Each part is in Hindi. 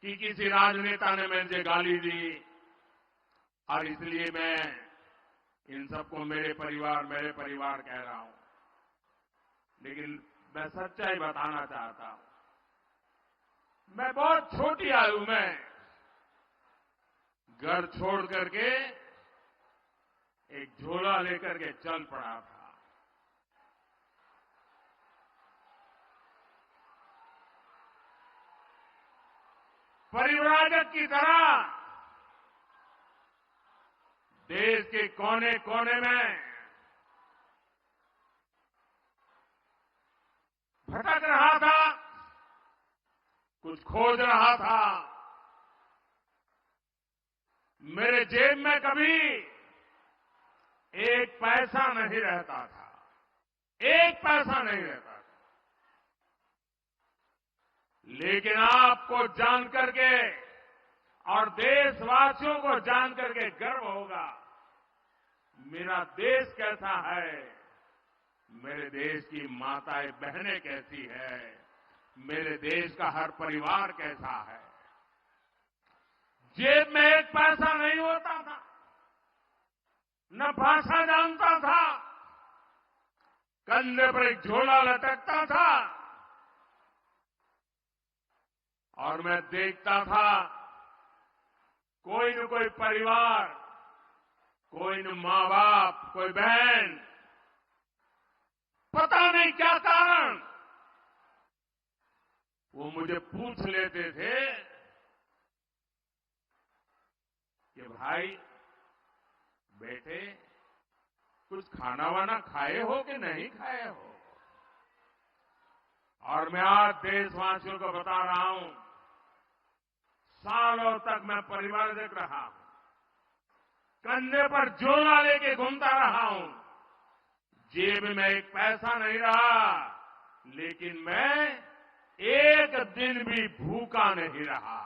कि किसी राजनेता ने मुझे गाली दी और इसलिए मैं इन सबको मेरे परिवार कह रहा हूं। लेकिन मैं सच्चाई बताना चाहता हूं। मैं बहुत छोटी आयु में घर छोड़ करके एक झोला लेकर के चल पड़ा था। परिव्राजक की तरह देश के कोने कोने में भटक रहा था, कुछ खोज रहा था। मेरे जेब में कभी एक पैसा नहीं रहता था, एक पैसा नहीं रहता था। लेकिन आपको जान करके और देशवासियों को जान करके गर्व होगा, मेरा देश कैसा है, मेरे देश की माताएं बहनें कैसी है, मेरे देश का हर परिवार कैसा है। जेब में एक पैसा नहीं होता था, न भाषा जानता था, कंधे पर एक झोला लटकता था और मैं देखता था कोई न कोई परिवार, कोई न माँ बाप, कोई बहन, पता नहीं क्या कारण, वो मुझे पूछ लेते थे कि भाई बेटे कुछ खाना वाना खाए हो कि नहीं खाए हो। और मैं आज देशवासियों को बता रहा हूं, सालों तक मैं परिवारजक रहा हूं, कंधे पर झोला लेके घूमता रहा हूं, जेब में एक पैसा नहीं रहा, लेकिन मैं एक दिन भी भूखा नहीं रहा।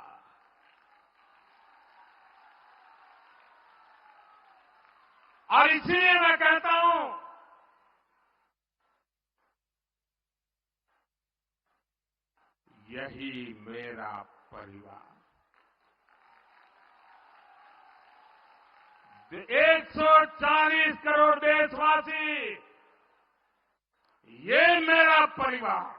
और इसलिए मैं कहता हूं, यही मेरा परिवार। 140 करोड़ देशवासी, ये मेरा परिवार।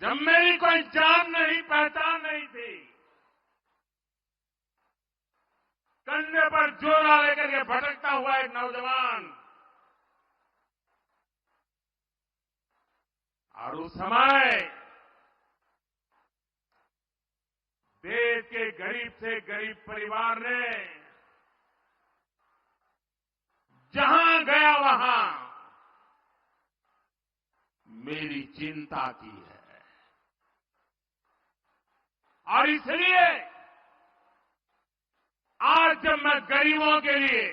जब मेरी कोई जान नहीं, पहचान नहीं थी, कंधे पर झोला लेकर के भटकता हुआ एक नौजवान, और उस समय देश के गरीब से गरीब परिवार ने जहां गया वहां मेरी चिंता की है। और इसलिए आज जब मैं गरीबों के लिए,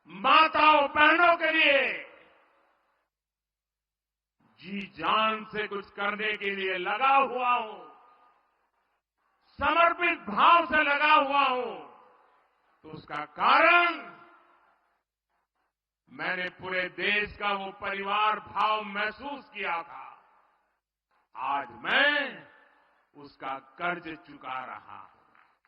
माताओं बहनों के लिए जी जान से कुछ करने के लिए लगा हुआ हूं, समर्पित भाव से लगा हुआ हूं, तो उसका कारण मैंने पूरे देश का वो परिवार भाव महसूस किया था। आज मैं उसका कर्ज चुका रहा हूं।